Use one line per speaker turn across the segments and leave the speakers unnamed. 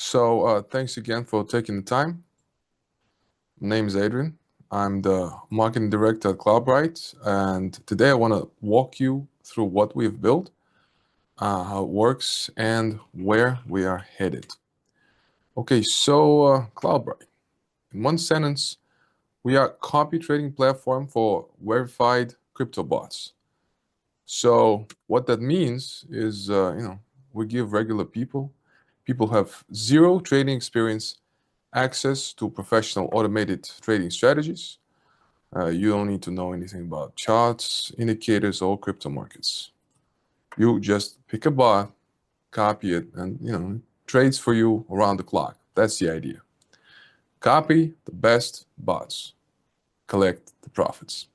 Thanks again for taking the time. My name is Adrian. I'm the marketing director at Cloudbright, and today I want to walk you through what we've built, how it works, and where we are headed. Cloudbright. In one sentence, we are a copy trading platform for verified crypto bots. So what that means is, we give regular people who have zero trading experience access to professional automated trading strategies. You don't need to know anything about charts, indicators, or crypto markets. You just pick a bot, copy it, and it trades for you around the clock. That's the idea. Copy the best bots, collect the profits.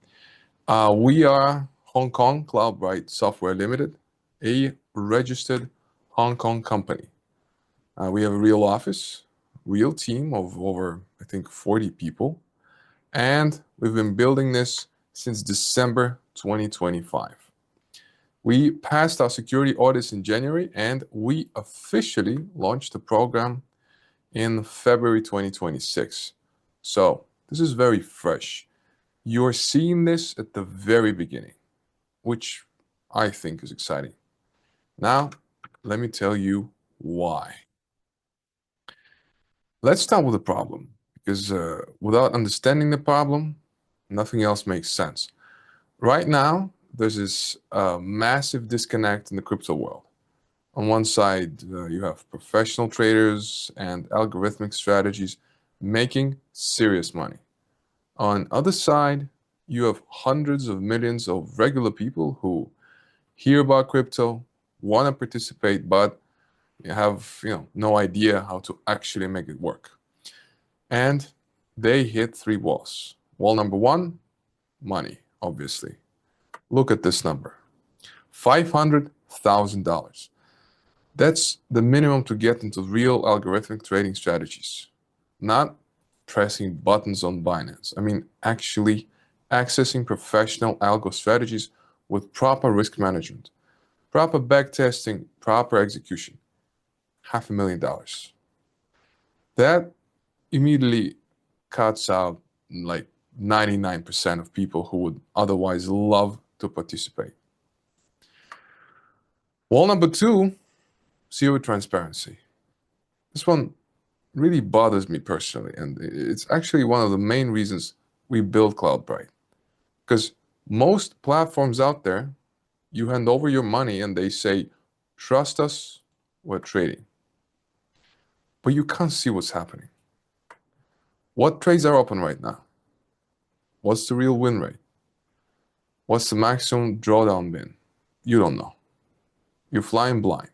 We are Hong Kong Cloudbright Software Limited, a registered Hong Kong company. We have a real office, real team of over, I think, 40 people. And we've been building this since December 2025. We passed our security audits in January, and we officially launched the program in February 2026. So this is very fresh. You're seeing this at the very beginning, which I think is exciting. Now, let me tell you why. Let's start with the problem, because without understanding the problem, nothing else makes sense. Right now, there's this massive disconnect in the crypto world. On one side, you have professional traders and algorithmic strategies making serious money. On the other side, you have hundreds of millions of regular people who hear about crypto, want to participate, but you have no idea how to actually make it work. And they hit three walls. Wall number one, money, obviously. Look at this number, $500,000. That's the minimum to get into real algorithmic trading strategies. Not pressing buttons on Binance. I mean, actually accessing professional algo strategies with proper risk management, proper backtesting, proper execution. $500,000. That immediately cuts out like 99% of people who would otherwise love to participate. Wall number two, zero transparency. This one really bothers me personally, and it's actually one of the main reasons we built Cloudbright. Because most platforms out there, you hand over your money and they say, trust us, we're trading. But you can't see what's happening. What trades are open right now? What's the real win rate? What's the maximum drawdown bin? You don't know. You're flying blind.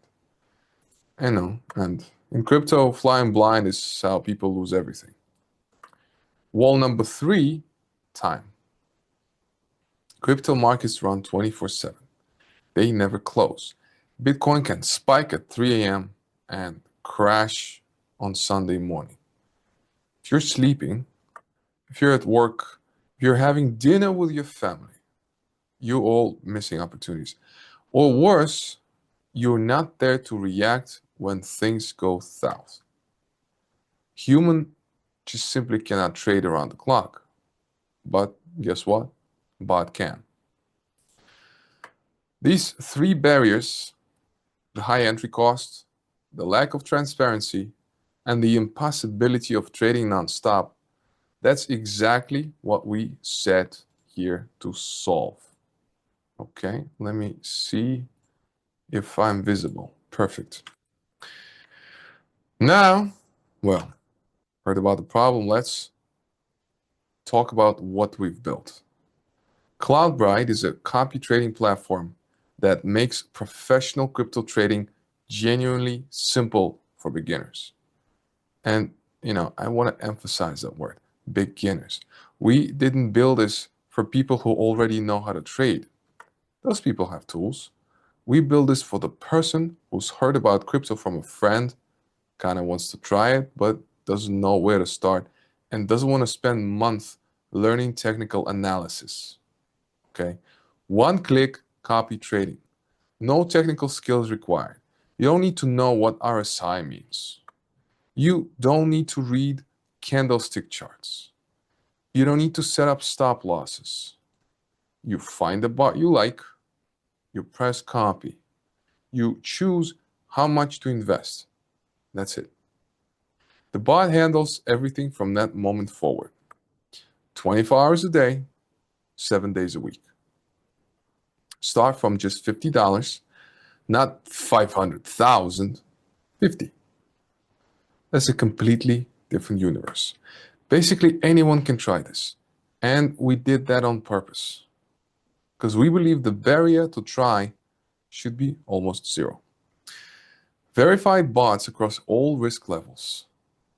I know, and in crypto, flying blind is how people lose everything. Wall number three, time. Crypto markets run 24/7. They never close. Bitcoin can spike at 3 a.m. and crash on Sunday morning. If you're sleeping, if you're at work, if you're having dinner with your family, you're all missing opportunities. Or worse, you're not there to react when things go south. Human just simply cannot trade around the clock. But guess what? Bot can. These three barriers, the high entry cost, the lack of transparency, and the impossibility of trading nonstop, that's exactly what we set here to solve. Okay, let me see if I'm visible. Perfect. Now, well, heard about the problem. Let's talk about what we've built. Cloudbright is a copy trading platform that makes professional crypto trading genuinely simple for beginners. And, I want to emphasize that word, beginners. We didn't build this for people who already know how to trade. Those people have tools. We build this for the person who's heard about crypto from a friend, kind of wants to try it, but doesn't know where to start and doesn't want to spend months learning technical analysis. Okay? One click copy trading. No technical skills required. You don't need to know what RSI means. You don't need to read candlestick charts. You don't need to set up stop losses. You find the bot you like, you press copy. You choose how much to invest. That's it. The bot handles everything from that moment forward. 24 hours a day, 7 days a week. Start from just $50, not 500,000, 50. That's a completely different universe. Basically, anyone can try this. And we did that on purpose. Because we believe the barrier to try should be almost zero. Verified bots across all risk levels.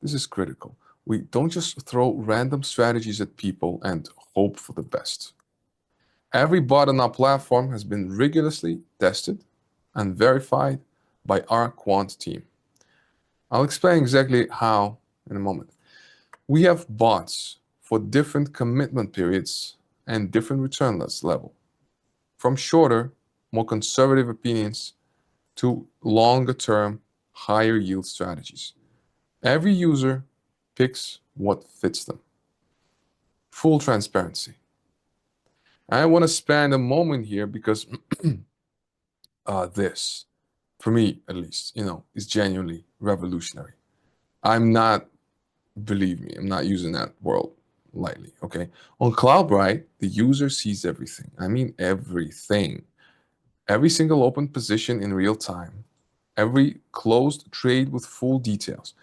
This is critical. We don't just throw random strategies at people and hope for the best. Every bot on our platform has been rigorously tested and verified by our quant team. I'll explain exactly how in a moment. We have bots for different commitment periods and different return level, from shorter, more conservative opinions to longer-term, higher yield strategies. Every user picks what fits them. Full transparency. I want to spend a moment here because this, for me at least, is genuinely revolutionary. I'm not, believe me, I'm not using that word lightly, okay? On Cloudbright, the user sees everything. I mean everything. Every single open position in real time. Every closed trade with full details.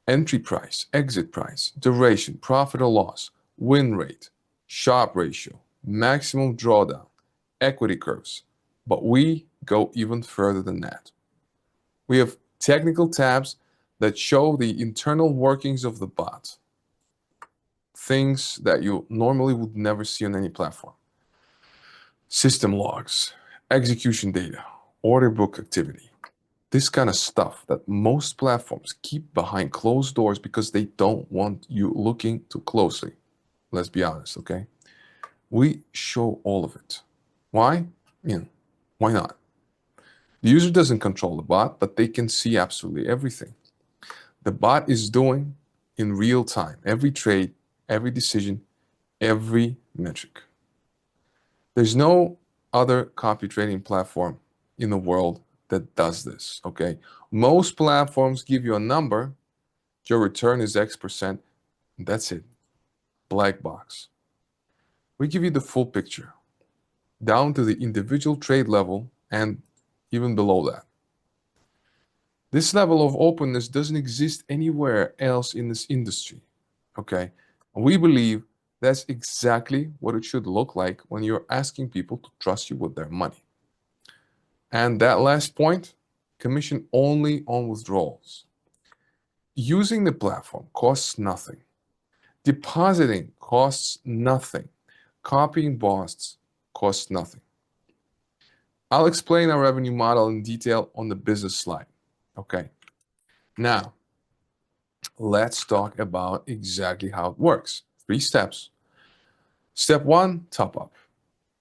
Entry price, exit price, duration, profit or loss, win rate, Sharpe ratio, maximum drawdown, equity curves. But we go even further than that. We have technical tabs that show the internal workings of the bot. Things that you normally would never see on any platform. System logs, execution data, order book activity. This kind of stuff that most platforms keep behind closed doors because they don't want you looking too closely. Let's be honest, okay? We show all of it. Why? Why not? The user doesn't control the bot, but they can see absolutely everything. The bot is doing in real time, every trade, every decision, every metric. There's no other copy trading platform in the world that does this, okay? Most platforms give you a number, your return is X%, and that's it. Black box. We give you the full picture, down to the individual trade level and even below that. This level of openness doesn't exist anywhere else in this industry, okay? We believe that's exactly what it should look like when you're asking people to trust you with their money. And that last point, commission only on withdrawals. Using the platform costs nothing. Depositing costs nothing. Copying bots costs nothing. I'll explain our revenue model in detail on the business slide. Okay. Now, let's talk about exactly how it works. 3 steps. Step 1, top up.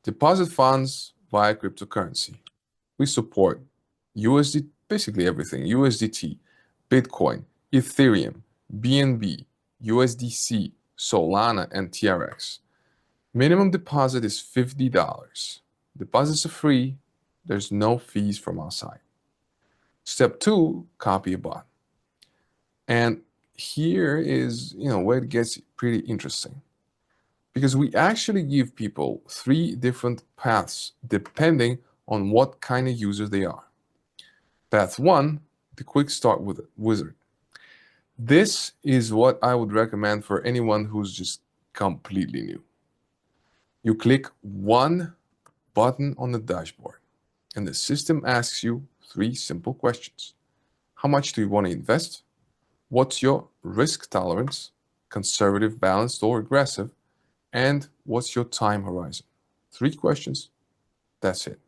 Deposit funds via cryptocurrency. We support USD, basically everything, USDT, Bitcoin, Ethereum, BNB, USDC, Solana, and TRX. Minimum deposit is $50. Deposits are free. There's no fees from our side. Step 2, copy a bot. And here is, where it gets pretty interesting. Because we actually give people 3 different paths depending on what kind of user they are. Path 1, the quick start wizard. This is what I would recommend for anyone who's just completely new. You click one button on the dashboard, and the system asks you 3 simple questions. How much do you want to invest? What's your risk tolerance, conservative, balanced, or aggressive? And what's your time horizon? 3 questions, that's it.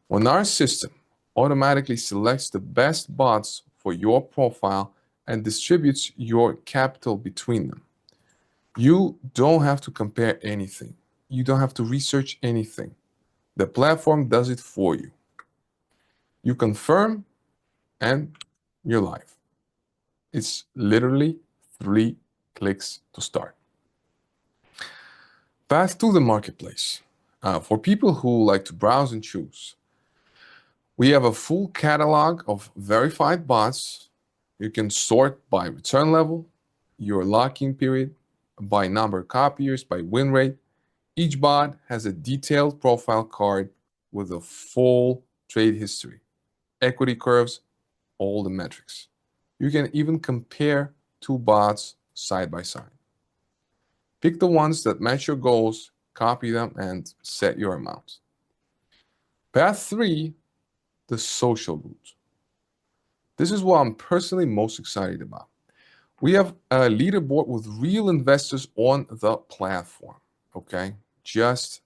When our system automatically selects the best bots for your profile and distributes your capital between them, you don't have to compare anything. You don't have to research anything. The platform does it for you. You confirm, and you're live. It's literally 3 clicks to start. Path to the marketplace. For people who like to browse and choose, we have a full catalog of verified bots. You can sort by return level, your lock-in period, by number of copiers, by win rate. Each bot has a detailed profile card with a full trade history, equity curves, all the metrics. You can even compare 2 bots side by side. Pick the ones that match your goals, copy them, and set your amount. Path 3, the social route. This is what I'm personally most excited about. We have a leaderboard with real investors on the platform. Okay, just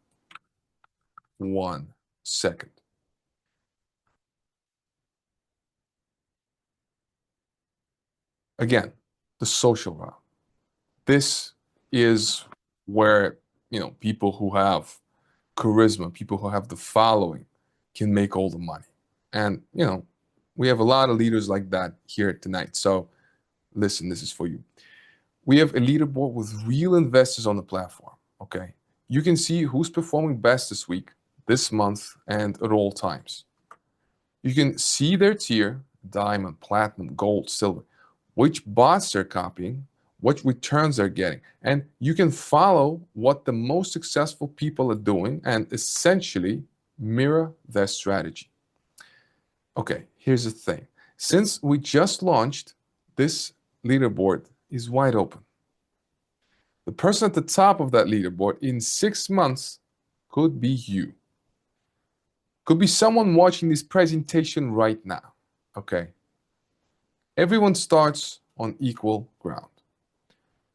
1 second. Again, the social route. This is where, people who have charisma, people who have the following can make all the money. And, we have a lot of leaders like that here tonight. So listen, this is for you. We have a leaderboard with real investors on the platform. Okay. You can see who's performing best this week, this month, and at all times. You can see their tier, diamond, platinum, gold, silver, which bots they're copying, what returns they're getting. And you can follow what the most successful people are doing and essentially mirror their strategy. Okay, here's the thing. Since we just launched, this leaderboard is wide open. The person at the top of that leaderboard in 6 months could be you. Could be someone watching this presentation right now. Okay. Everyone starts on equal ground.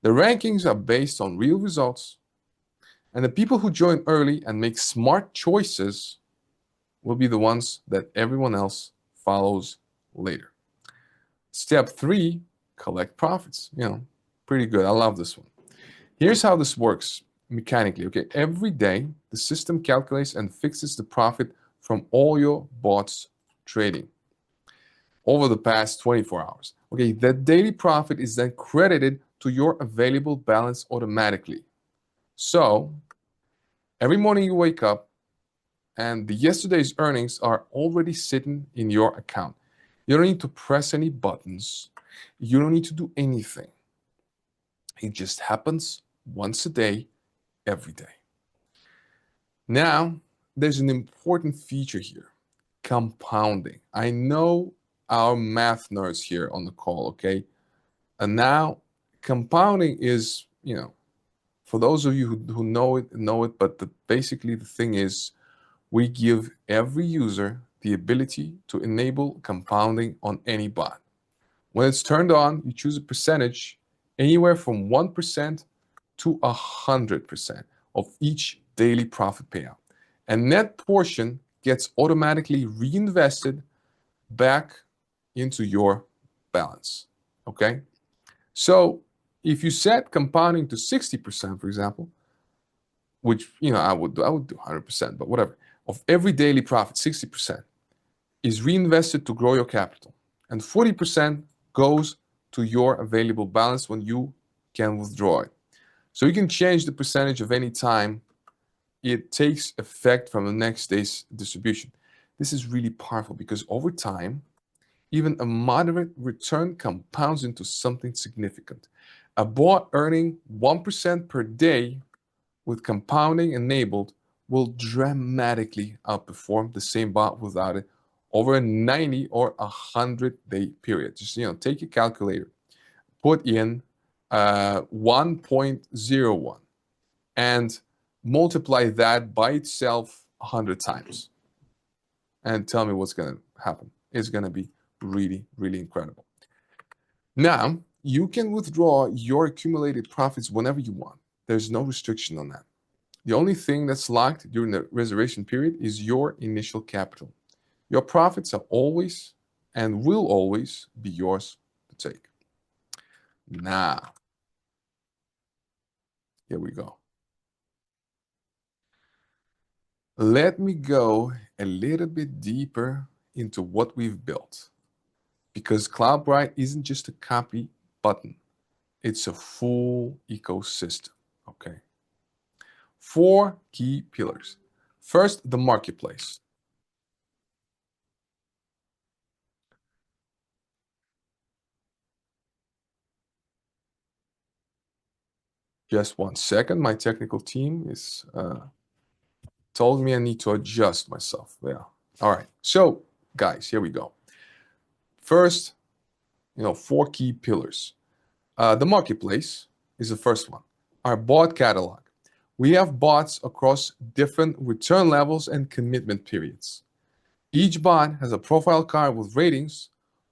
The rankings are based on real results, and the people who join early and make smart choices will be the ones that everyone else follows later. Step 3, collect profits. Pretty good. I love this one. Here's how this works mechanically. Okay, every day the system calculates and fixes the profit from all your bots trading over the past 24 hours. Okay, that daily profit is then credited to your available balance automatically. So every morning you wake up and yesterday's earnings are already sitting in your account. You don't need to press any buttons. You don't need to do anything. It just happens once a day, every day. Now, there's an important feature here, compounding. I know our math nerds here on the call, okay? And now, compounding is, for those of you who know it, but basically the thing is, we give every user the ability to enable compounding on any bot. When it's turned on, you choose a percentage anywhere from 1% to 100% of each daily profit payout. And that portion gets automatically reinvested back into your balance. Okay? So if you set compounding to 60%, for example, which I would do 100%, but whatever, of every daily profit, 60% is reinvested to grow your capital, and 40% goes to your available balance when you can withdraw it. So you can change the percentage of any time it takes effect from the next day's distribution. This is really powerful because over time, even a moderate return compounds into something significant. A bot earning 1% per day with compounding enabled will dramatically outperform the same bot without it over a 90 or 100-day period. Just take your calculator, put in 1.01 and multiply that by itself 100 times and tell me what's going to happen. It's going to be really, really incredible. Now, you can withdraw your accumulated profits whenever you want. There's no restriction on that. The only thing that's locked during the reservation period is your initial capital. Your profits are always and will always be yours to take. Now, here we go. Let me go a little bit deeper into what we've built. because Cloudbright isn't just a copy button. It's a full ecosystem, okay? 4 key pillars. First, the marketplace. Just 1 second. My technical team is told me I need to adjust myself. Yeah. All right. So, guys, here we go. First, 4 key pillars. The marketplace is the first one. Our bot catalog. We have bots across different return levels and commitment periods. Each bot has a profile card with ratings,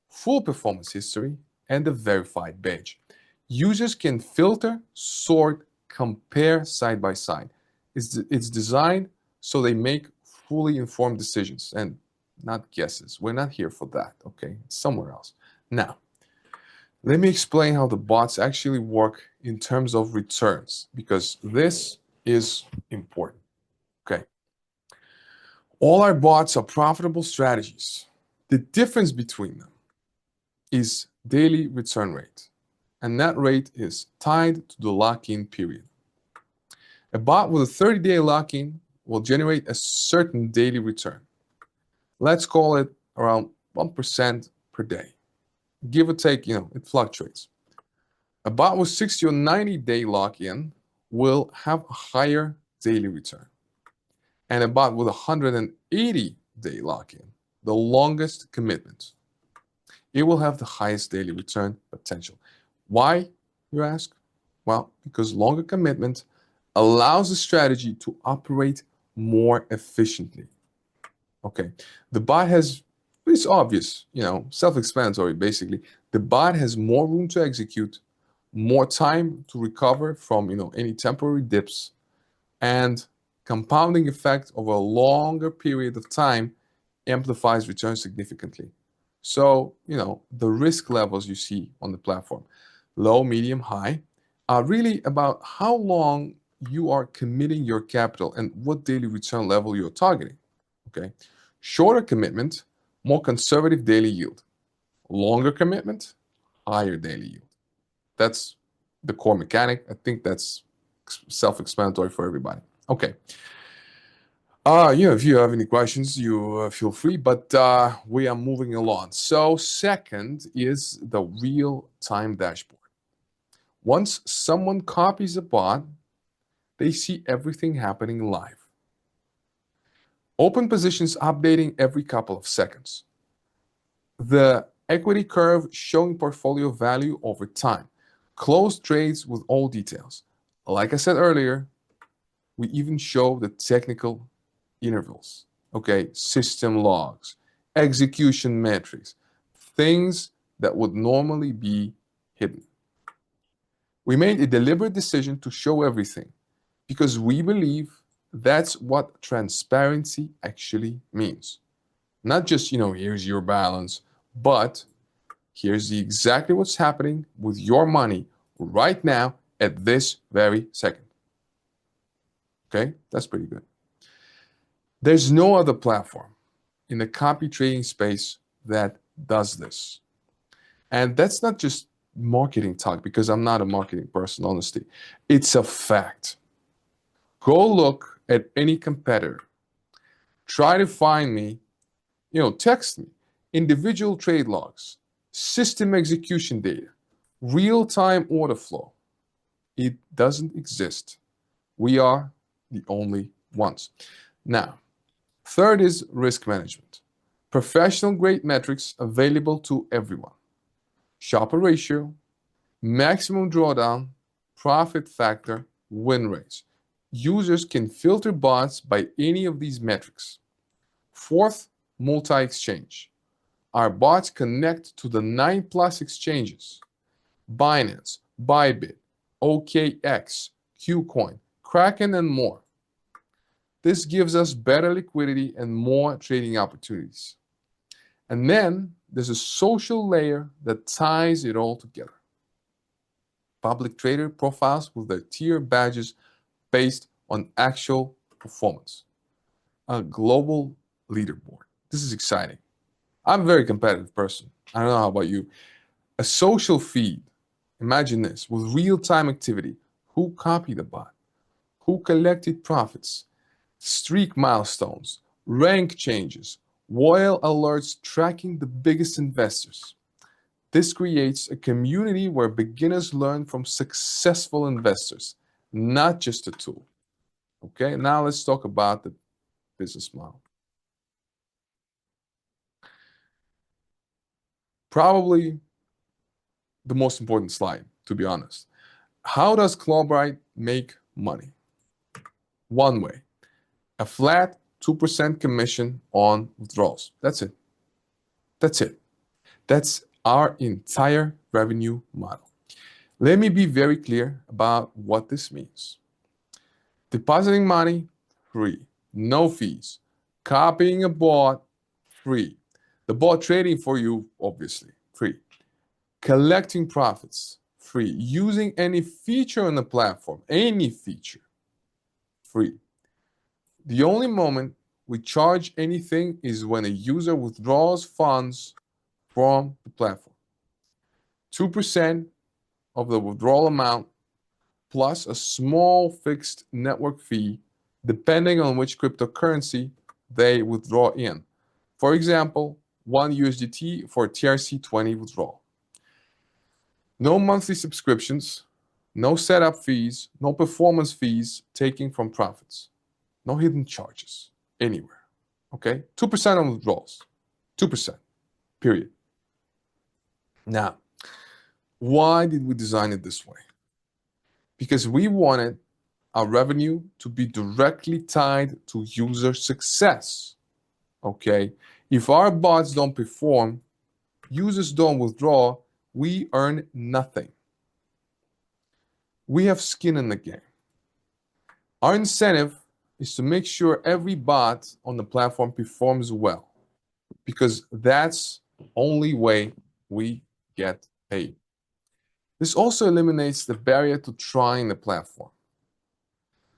full performance history, and a verified badge. Users can filter, sort, compare side by side. It's designed so they make fully informed decisions and not guesses. We're not here for that, okay? It's somewhere else. Now, let me explain how the bots actually work in terms of returns, because this is important, okay? All our bots are profitable strategies. The difference between them is daily return rate, and that rate is tied to the lock-in period. A bot with a 30-day lock-in will generate a certain daily return. Let's call it around 1% per day. Give or take, it fluctuates. A bot with 60 or 90-day lock-in will have a higher daily return. And a bot with 180-day lock-in, the longest commitment, it will have the highest daily return potential. Why, you ask? Well, because longer commitment allows the strategy to operate more efficiently. Okay, the bot has, it's obvious, self-explanatory basically. The bot has more room to execute, more time to recover from, any temporary dips, and compounding effect over a longer period of time amplifies returns significantly. So, the risk levels you see on the platform, low, medium, high, are really about how long you are committing your capital and what daily return level you're targeting. Okay. Shorter commitment, more conservative daily yield. Longer commitment, higher daily yield. That's the core mechanic. I think that's self-explanatory for everybody. Okay. If you have any questions, you feel free, but we are moving along. So second is the real-time dashboard. Once someone copies a bot, they see everything happening live. Open positions updating every couple of seconds. The equity curve showing portfolio value over time. Closed trades with all details. Like I said earlier, we even show the technical intervals, okay, system logs, execution metrics, things that would normally be hidden. We made a deliberate decision to show everything because we believe that's what transparency actually means. Not just, here's your balance, but here's exactly what's happening with your money right now at this very second. Okay, that's pretty good. There's no other platform in the copy trading space that does this. And that's not just marketing talk, because I'm not a marketing person, honestly. It's a fact. Go look at any competitor. Try to find me, text me, individual trade logs, system execution data, real-time order flow. It doesn't exist. We are the only ones. Now, third is risk management. Professional grade metrics available to everyone. Sharper ratio, maximum drawdown, profit factor, win rates. Users can filter bots by any of these metrics. Fourth, multi-exchange. Our bots connect to the 9+ exchanges: Binance, Bybit, OKX, KuCoin, Kraken, and more. This gives us better liquidity and more trading opportunities. And then there's a social layer that ties it all together. Public trader profiles with their tier badges based on actual performance. A global leaderboard. This is exciting. I'm a very competitive person, I don't know how about you. A social feed, imagine this, with real-time activity. Who copied the bot? Who collected profits? Streak milestones, rank changes, whale alerts tracking the biggest investors. This creates a community where beginners learn from successful investors, not just a tool. Okay, now let's talk about the business model. Probably the most important slide, to be honest. How does Cloudbright make money? One way, a flat 2% commission on withdrawals. That's it. That's it. That's our entire revenue model. Let me be very clear about what this means. Depositing money, free. No fees. Copying a bot, free. The bot trading for you, obviously, free. Collecting profits, free. Using any feature on the platform, any feature, free. The only moment we charge anything is when a user withdraws funds from the platform. 2% of the withdrawal amount plus a small fixed network fee depending on which cryptocurrency they withdraw in. For example, 1 USDT for TRC20 withdrawal. No monthly subscriptions, no setup fees, no performance fees taking from profits. No hidden charges anywhere. Okay? 2% on withdrawals. 2%. Period. Now, why did we design it this way? Because we wanted our revenue to be directly tied to user success. Okay? If our bots don't perform, users don't withdraw, we earn nothing. We have skin in the game. Our incentive is to make sure every bot on the platform performs well, because that's the only way we get paid. This also eliminates the barrier to trying the platform.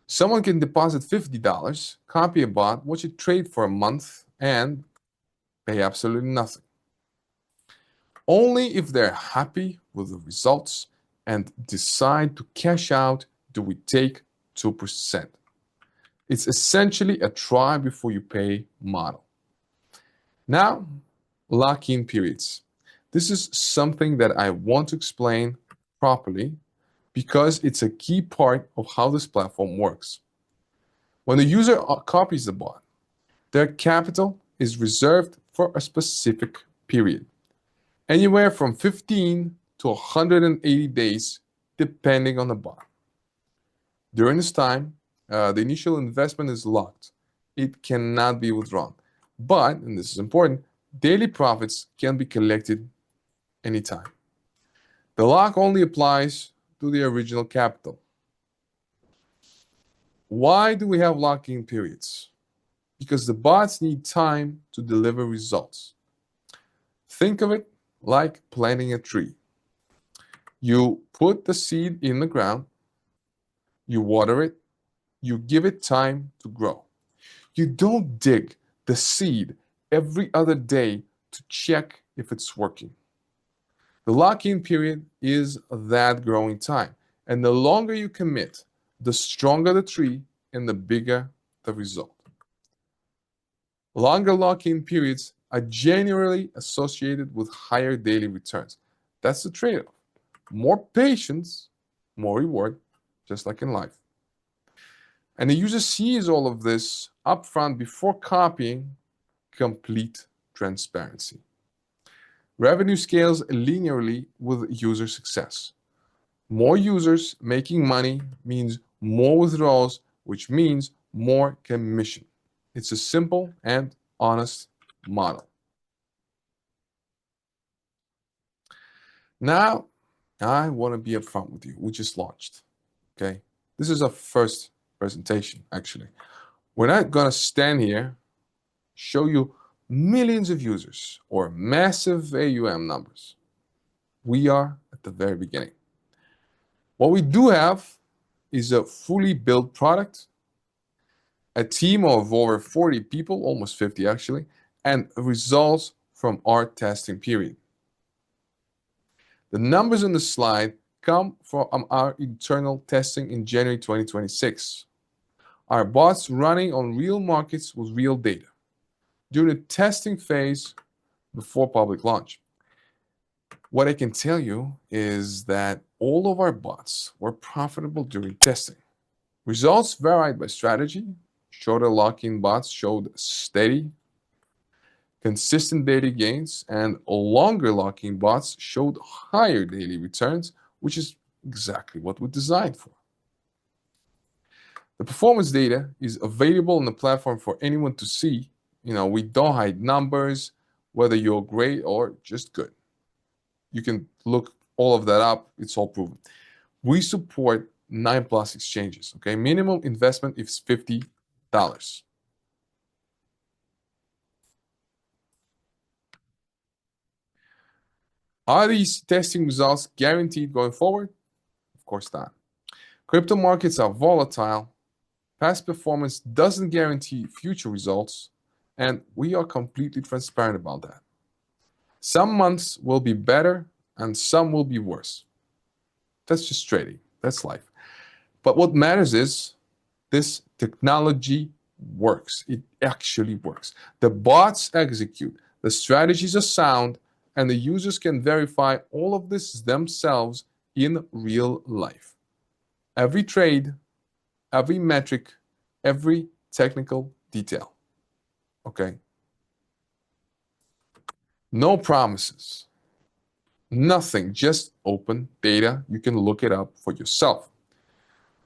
Someone can deposit $50, copy a bot, watch it trade for a month, and pay absolutely nothing. Only if they're happy with the results and decide to cash out do we take 2%. It's essentially a try before you pay model. Now, lock-in periods. This is something that I want to explain properly because it's a key part of how this platform works. When the user copies the bot, their capital is reserved for a specific period, anywhere from 15 to 180 days, depending on the bot. During this time, the initial investment is locked. It cannot be withdrawn. But, and this is important, daily profits can be collected anytime. The lock only applies to the original capital. Why do we have lock-in periods? Because the bots need time to deliver results. Think of it like planting a tree. You put the seed in the ground, you water it, you give it time to grow. You don't dig the seed every other day to check if it's working. The lock-in period is that growing time. And the longer you commit, the stronger the tree and the bigger the result. Longer lock-in periods are generally associated with higher daily returns. That's the trade-off. More patience, more reward, just like in life. And the user sees all of this upfront before copying. Complete transparency. Revenue scales linearly with user success. More users making money means more withdrawals, which means more commission. It's a simple and honest model. Now, I want to be upfront with you. We just launched. Okay? This is our first presentation, actually. We're not going to stand here, show you millions of users or massive AUM numbers. We are at the very beginning. What we do have is a fully built product, a team of over 40 people, almost 50 actually, and results from our testing period. The numbers on the slide come from our internal testing in January 2026. Our bots running on real markets with real data during the testing phase before public launch. What I can tell you is that all of our bots were profitable during testing. Results varied by strategy. Shorter lock-in bots showed steady, consistent daily gains, and longer lock-in bots showed higher daily returns, which is exactly what we designed for. The performance data is available on the platform for anyone to see. We don't hide numbers, whether you're great or just good. You can look all of that up. It's all proven. We support 9+ exchanges. Okay, minimum investment is $50. Are these testing results guaranteed going forward? Of course not. Crypto markets are volatile. Past performance doesn't guarantee future results, and we are completely transparent about that. Some months will be better and some will be worse. That's just trading. That's life. But what matters is this technology works. It actually works. The bots execute. The strategies are sound, and the users can verify all of this themselves in real life. Every trade, every metric, every technical detail. Okay? No promises. Nothing, just open data. You can look it up for yourself.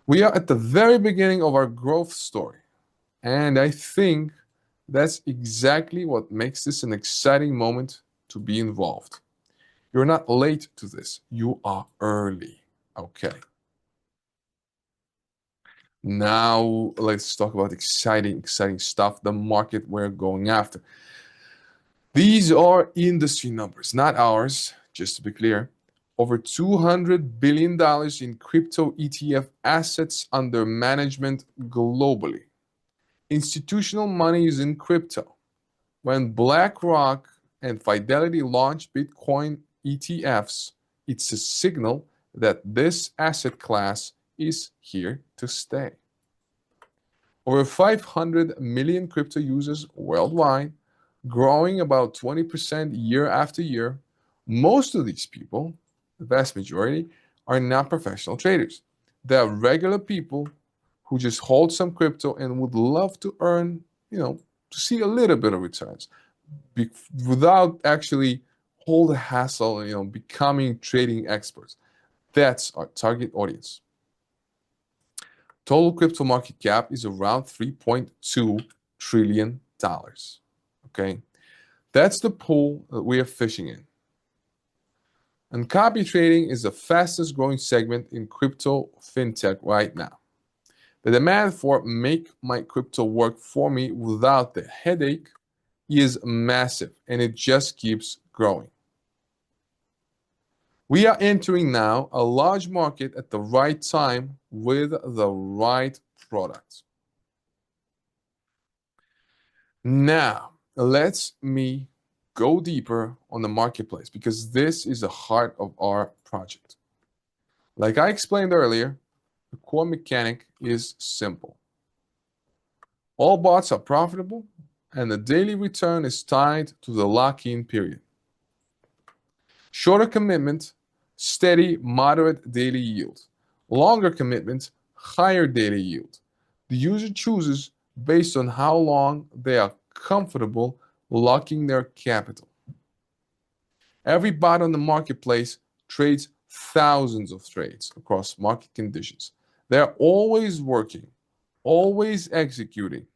We are at the very beginning of our growth story, and I think that's exactly what makes this an exciting moment to be involved. You're not late to this. You are early. Okay. Now let's talk about exciting stuff, the market we're going after. These are industry numbers, not ours, just to be clear. Over $200 billion in crypto ETF assets under management globally. Institutional money is in crypto. When BlackRock and Fidelity launch Bitcoin ETFs, it's a signal that this asset class is here to stay. Over 500 million crypto users worldwide, growing about 20% year after year. Most of these people, the vast majority, are not professional traders. They are regular people who just hold some crypto and would love to earn, to see a little bit of returns without actually all the hassle, becoming trading experts. That's our target audience. Total crypto market cap is around $3.2 trillion. Okay, that's the pool that we are fishing in. And copy trading is the fastest growing segment in crypto fintech right now. The demand for make my crypto work for me without the headache is massive, and it just keeps growing. We are entering now a large market at the right time with the right product. Now, let me go deeper on the marketplace because this is the heart of our project. Like I explained earlier, the core mechanic is simple. All bots are profitable, and the daily return is tied to the lock-in period. Shorter commitment, steady, moderate daily yield. Longer commitment, higher daily yield. The user chooses based on how long they are comfortable locking their capital. Every bot on the marketplace trades thousands of trades across market conditions. They're always working, always executing.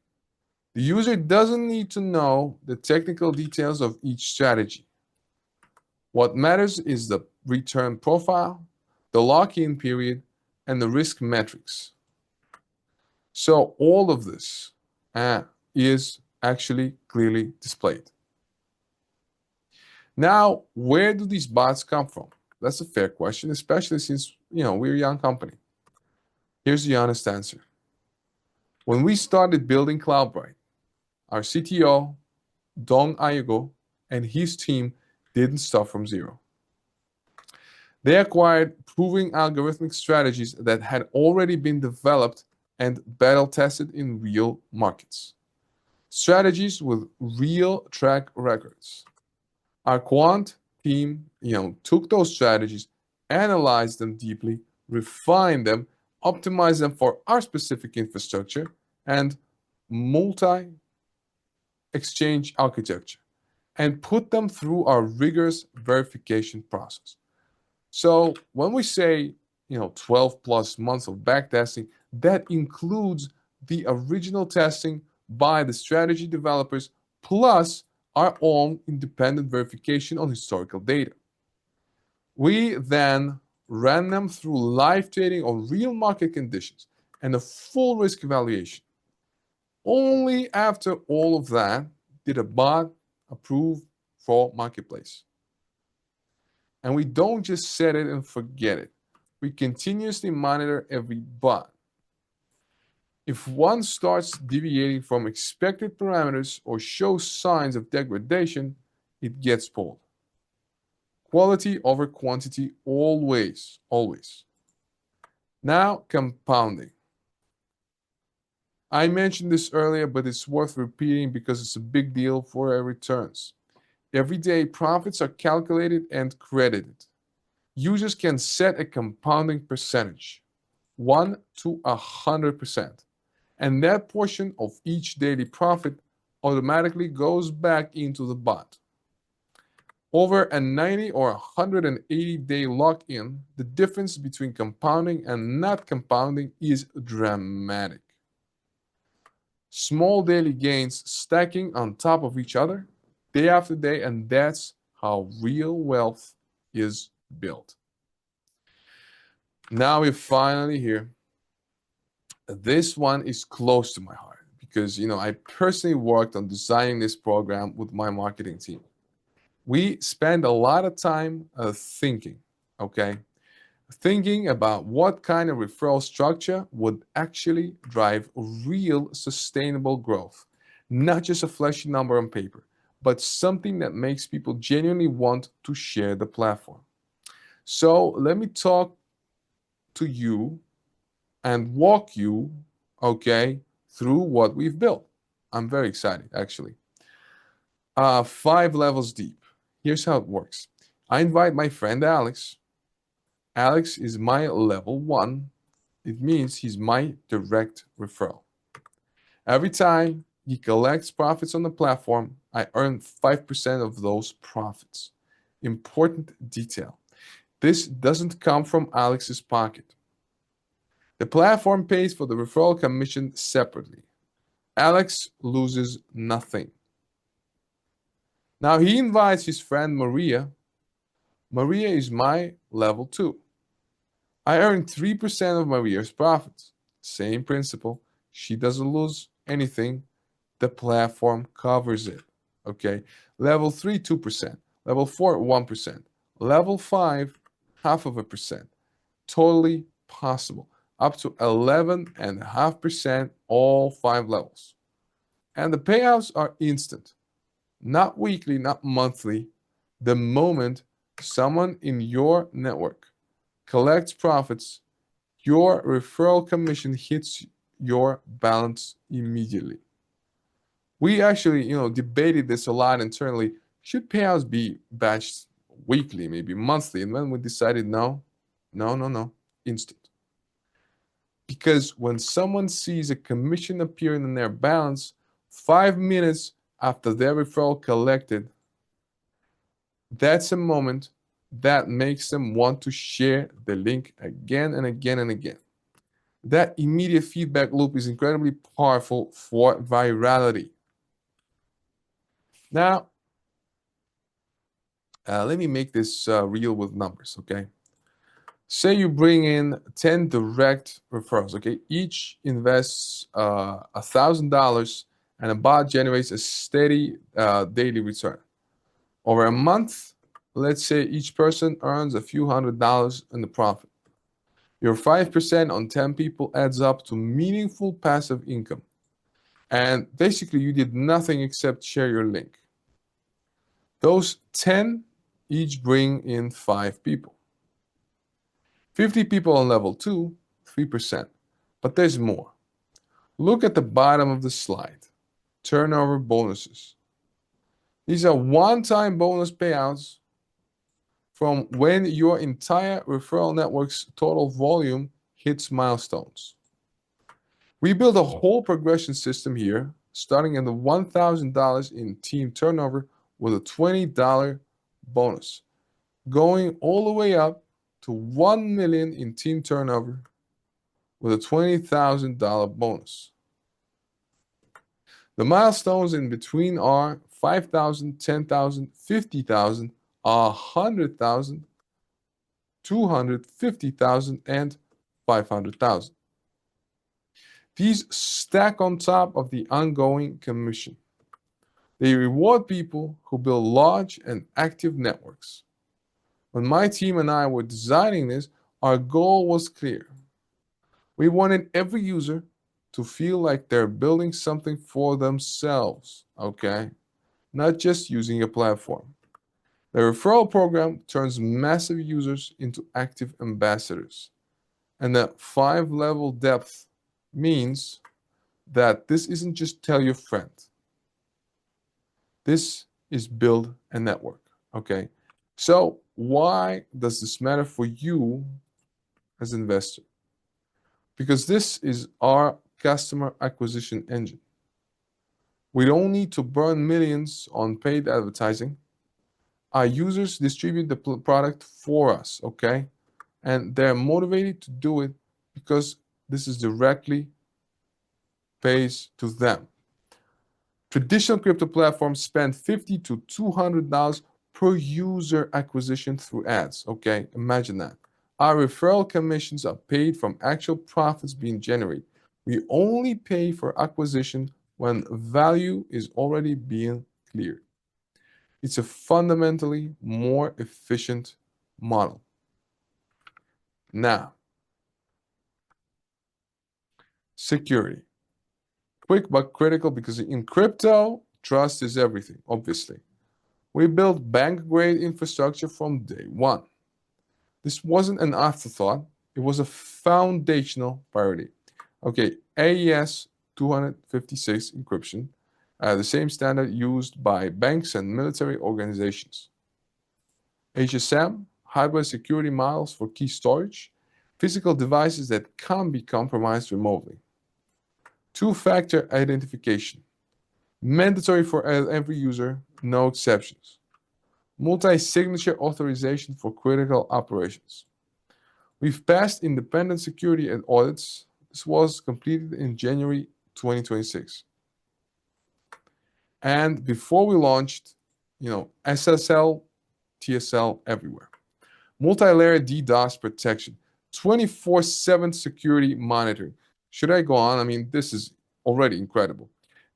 The user doesn't need to know the technical details of each strategy. What matters is the return profile, the lock-in period, and the risk metrics. So all of this is actually clearly displayed. Now, where do these bots come from? That's a fair question, especially since we're a young company. Here's the honest answer. When we started building Cloudbright, our CTO, Dong Ayago, and his team didn't start from zero. They acquired proving algorithmic strategies that had already been developed and battle tested in real markets. Strategies with real track records. Our quant team, took those strategies, analyzed them deeply, refined them, optimized them for our specific infrastructure and multi-exchange architecture, and put them through our rigorous verification process. So when we say, 12 plus months of backtesting, that includes the original testing by the strategy developers plus our own independent verification on historical data. We then ran them through live trading on real market conditions and a full risk evaluation. Only after all of that did a bot approve for marketplace. And we don't just set it and forget it. We continuously monitor every bot. If one starts deviating from expected parameters or shows signs of degradation, it gets pulled. Quality over quantity always, always. Now, compounding. I mentioned this earlier, but it's worth repeating because it's a big deal for our returns. Every day, profits are calculated and credited. Users can set a compounding percentage, 1 to 100%, and that portion of each daily profit automatically goes back into the bot. Over a 90 or 180-day lock-in, the difference between compounding and not compounding is dramatic. Small daily gains stacking on top of each other, day after day, and that's how real wealth is built. Now we're finally here. This one is close to my heart because, I personally worked on designing this program with my marketing team. We spend a lot of time thinking, okay? Thinking about what kind of referral structure would actually drive real sustainable growth. Not just a fleshy number on paper, but something that makes people genuinely want to share the platform. So let me talk to you and walk you, okay, through what we've built. I'm very excited, actually. 5 levels deep. Here's how it works. I invite my friend Alex. Alex is my level 1. It means he's my direct referral. Every time he collects profits on the platform, I earn 5% of those profits. Important detail. This doesn't come from Alex's pocket. The platform pays for the referral commission separately. Alex loses nothing. Now he invites his friend Maria. Maria is my level 2. I earn 3% of Maria's profits. Same principle. She doesn't lose anything. The platform covers it. Okay. Level 3, 2%. Level 4, 1%. Level 5, 0.5%. Totally possible. Up to 11.5%, all 5 levels. And the payouts are instant. Not weekly, not monthly. The moment someone in your network collects profits, your referral commission hits your balance immediately. We actually, debated this a lot internally. Should payouts be batched weekly, maybe monthly? And then we decided no, instant. Because when someone sees a commission appearing in their balance 5 minutes after their referral collected, that's a moment that makes them want to share the link again and again and again. That immediate feedback loop is incredibly powerful for virality. Now, let me make this real with numbers, okay? Say you bring in 10 direct referrals, okay? Each invests $1,000 and a bot generates a steady daily return. Over a month, let's say each person earns a few $100s in the profit. Your 5% on 10 people adds up to meaningful passive income. And basically, you did nothing except share your link. Those 10 each bring in 5 people. 50 people on level 2, 3%. But there's more. Look at the bottom of the slide. Turnover bonuses. These are one-time bonus payouts from when your entire referral network's total volume hits milestones. We built a whole progression system here, starting at the $1,000 in team turnover with a $20 bonus, going all the way up to $1 million in team turnover with a $20,000 bonus. The milestones in between are 5,000, 10,000, 50,000, 100,000, 250,000, and 500,000. These stack on top of the ongoing commission. They reward people who build large and active networks. When my team and I were designing this, our goal was clear. We wanted every user to feel like they're building something for themselves, okay? Not just using a platform. The referral program turns massive users into active ambassadors. And the 5-level depth means that this isn't just tell your friend. This is build a network, okay? So why does this matter for you as an investor? Because this is our customer acquisition engine. We don't need to burn millions on paid advertising. Our users distribute the product for us, okay? And they're motivated to do it because this is directly pays to them. Traditional crypto platforms spend $50 to $200 per user acquisition through ads, okay? Imagine that. Our referral commissions are paid from actual profits being generated. We only pay for acquisition when value is already being cleared. It's a fundamentally more efficient model. Now, security. Quick but critical, because in crypto, trust is everything, obviously. We built bank-grade infrastructure from day one. This wasn't an afterthought. It was a foundational priority. Okay, AES 256 encryption, the same standard used by banks and military organizations. HSM, hardware security models for key storage, physical devices that can't be compromised remotely. Two-factor identification, mandatory for every user, no exceptions. Multi-signature authorization for critical operations. We've passed independent security and audits. This was completed in January 2026. And before we launched, SSL, TSL everywhere. Multi-layer DDoS protection, 24/7 security monitoring. Should I go on? I mean, this is already incredible.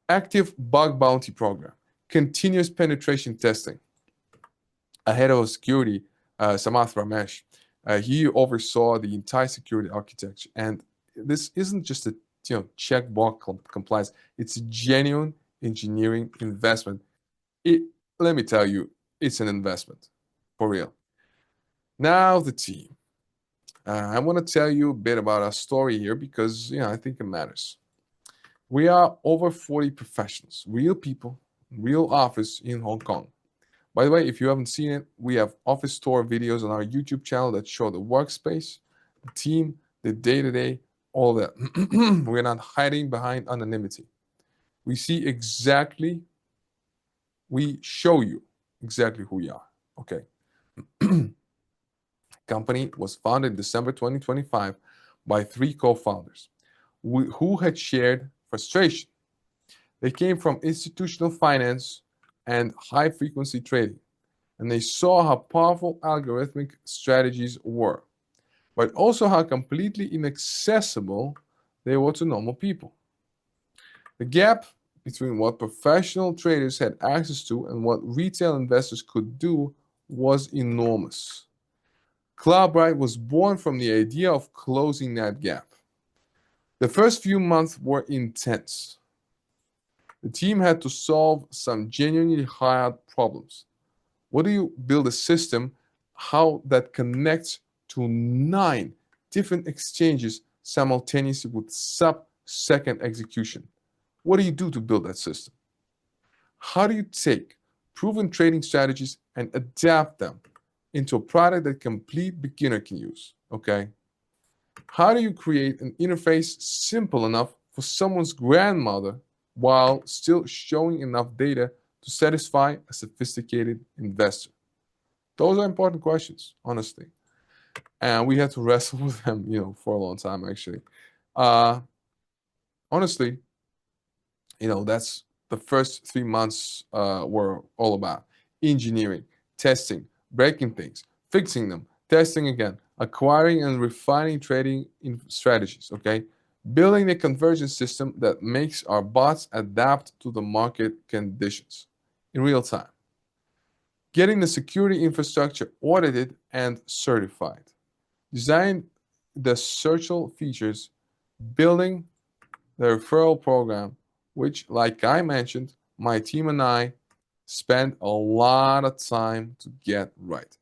Active bug bounty program, continuous penetration testing. Head of security, Samath Ramesh, he oversaw the entire security architecture. And this isn't just a checkbox compliance. It's a genuine engineering investment. Let me tell you, it's an investment, for real. Now the team. I want to tell you a bit about our story here because I think it matters. We are over 40 professionals, real people, real office in Hong Kong. By the way, if you haven't seen it, we have office tour videos on our YouTube channel that show the workspace, the team, the day-to-day, all that. We're not hiding behind anonymity. We show you exactly who we are. Okay. Company was founded in December 2025 by 3 co-founders who had shared frustration. They came from institutional finance and high-frequency trading, and they saw how powerful algorithmic strategies were, but also how completely inaccessible they were to normal people. The gap between what professional traders had access to and what retail investors could do was enormous. Cloudbright was born from the idea of closing that gap. The first few months were intense. The team had to solve some genuinely hard problems. What do you build a system, how that connects to 9 different exchanges simultaneously with sub-second execution. What do you do to build that system? How do you take proven trading strategies and adapt them into a product that complete beginner can use? Okay. How do you create an interface simple enough for someone's grandmother while still showing enough data to satisfy a sophisticated investor? Those are important questions, honestly. And we had to wrestle with them, for a long time, actually. Honestly, that's the first 3 months were all about engineering, testing, breaking things, fixing them, testing again, acquiring and refining trading strategies, okay? Building a conversion system that makes our bots adapt to the market conditions in real time. Getting the security infrastructure audited and certified. Design the social features, building the referral program, which, like I mentioned, my team and I spent a lot of time to get right.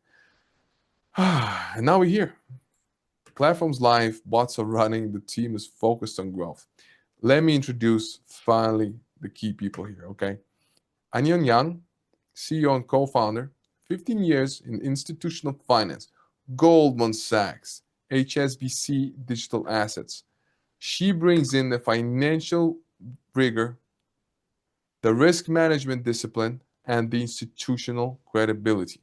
And now we're here. Platform's live, bots are running, the team is focused on growth. Let me introduce finally the key people here, okay? Anyon Yang, CEO and co-founder, 15 years in institutional finance, Goldman Sachs, HSBC Digital Assets. She brings in the financial rigor, the risk management discipline, and the institutional credibility.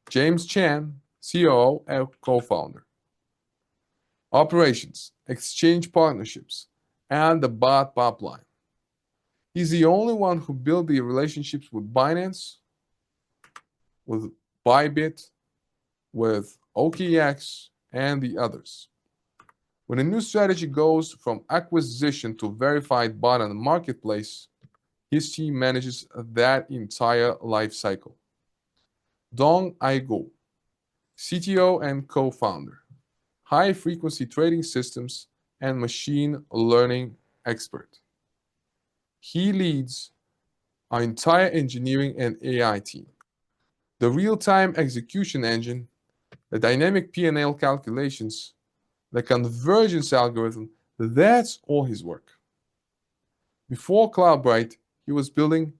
James Chan, COO and co-founder. Operations, exchange partnerships, and the bot pipeline. He's the only one who built the relationships with Binance, with Bybit, with OKX, and the others. When a new strategy goes from acquisition to verified bot on the marketplace, his team manages that entire life cycle. Dong Aigo, CTO and co-founder, high-frequency trading systems and machine learning expert. He leads our entire engineering and AI team. The real-time execution engine, the dynamic P&L calculations, the convergence algorithm, that's all his work. Before Cloudbright, he was building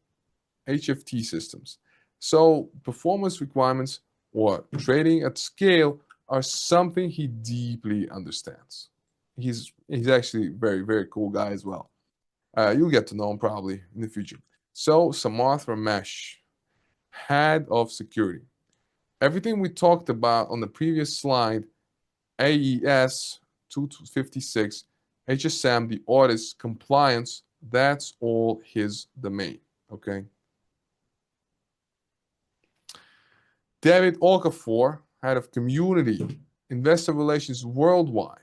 HFT systems. So performance requirements or trading at scale are something he deeply understands. He's actually a very, very cool guy as well. You'll get to know him probably in the future. So Samarth Ramesh, head of security. Everything we talked about on the previous slide, AES 256, HSM, the audits, compliance, that's all his domain, okay? David Okafor, head of community, investor relations worldwide,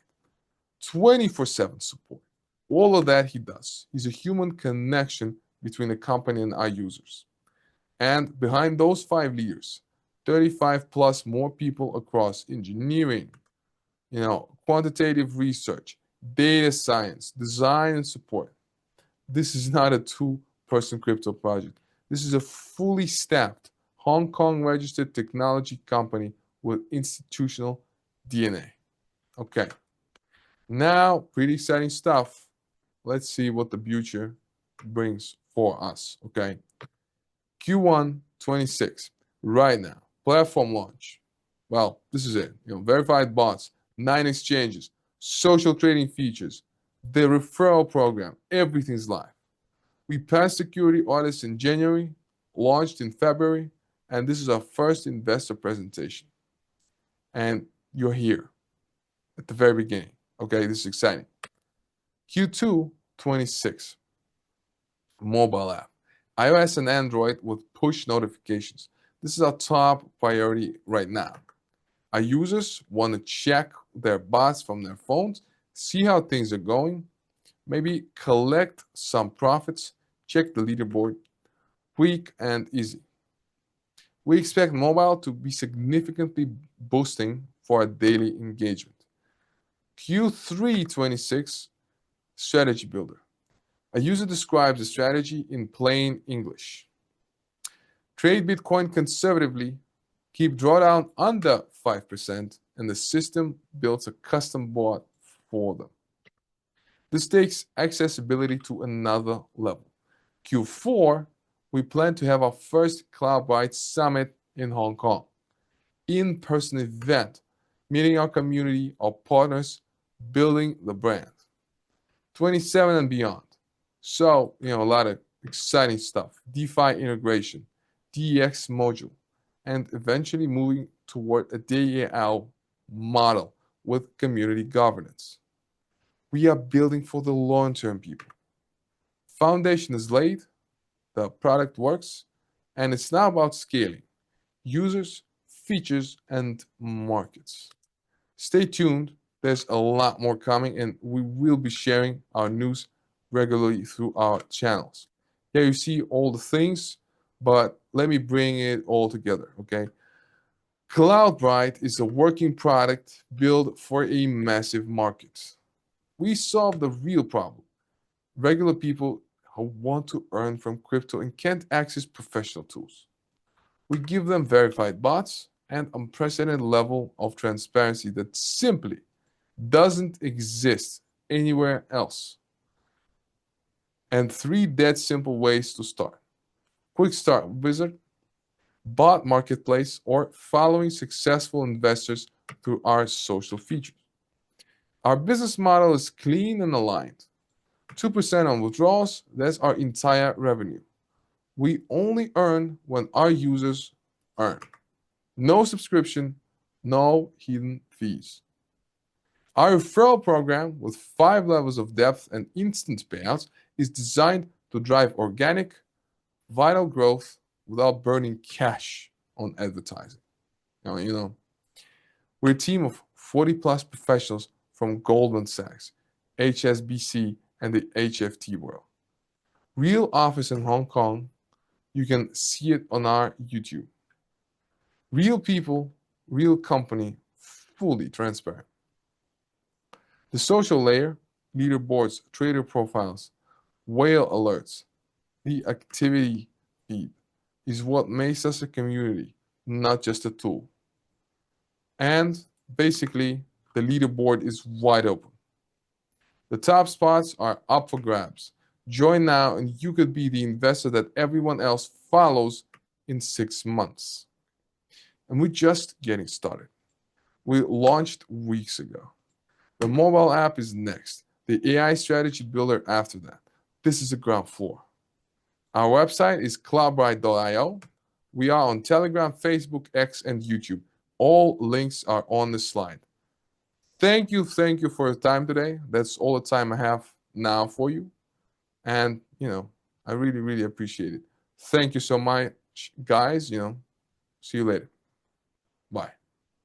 24/7 support. All of that he does. He's a human connection between the company and our users. And behind those 5 leaders, 35 plus more people across engineering, quantitative research, data science, design, and support. This is not a 2-person crypto project. This is a fully staffed Hong Kong registered technology company with institutional DNA. Okay. Now, pretty exciting stuff. Let's see what the future brings for us. Okay. Q1 26, right now. Platform launch. Well, this is it. Verified bots, 9 exchanges, social trading features, the referral program, everything's live. We passed security audits in January, launched in February, and this is our first investor presentation. And you're here at the very beginning. Okay, this is exciting. Q2 26, mobile app, iOS and Android with push notifications. This is our top priority right now. Our users want to check their bots from their phones, see how things are going, maybe collect some profits, check the leaderboard, quick and easy. We expect mobile to be significantly boosting for our daily engagement. Q3 26, strategy builder. A user describes the strategy in plain English. Trade Bitcoin conservatively, keep drawdown under 5%, and the system builds a custom bot for them. This takes accessibility to another level. Q4, we plan to have our first Cloudbright Summit in Hong Kong. In-person event, meeting our community, our partners, building the brand. 27 and beyond. So, a lot of exciting stuff. DeFi integration, DEX module, and eventually moving toward a DAO model with community governance. We are building for the long-term, people. Foundation is laid, the product works, and it's now about scaling users, features, and markets. Stay tuned. There's a lot more coming, and we will be sharing our news regularly through our channels. Here you see all the things, but let me bring it all together, okay? Cloudbright is a working product built for a massive market. We solve the real problem. Regular people who want to earn from crypto and can't access professional tools. We give them verified bots and unprecedented level of transparency that simply doesn't exist anywhere else. And 3 dead simple ways to start. Quick start wizard, bot marketplace, or following successful investors through our social features. Our business model is clean and aligned. 2% on withdrawals, that's our entire revenue. We only earn when our users earn. No subscription, no hidden fees. Our referral program with 5 levels of depth and instant payouts is designed to drive organic, vital growth without burning cash on advertising. We're a team of 40 plus professionals from Goldman Sachs, HSBC, and the HFT world. Real office in Hong Kong, you can see it on our YouTube. Real people, real company, fully transparent. The social layer, leaderboards, trader profiles, whale alerts, the activity feed is what makes us a community, not just a tool. And basically, the leaderboard is wide open. The top spots are up for grabs. Join now and you could be the investor that everyone else follows in 6 months. And we're just getting started. We launched weeks ago. The mobile app is next. The AI strategy builder after that. This is the ground floor. Our website is cloudbright.io. We are on Telegram, Facebook, X, and YouTube. All links are on the slide. Thank you for your time today. That's all the time I have now for you. And, I really, really appreciate it. Thank you so much, guys. See you later. Bye.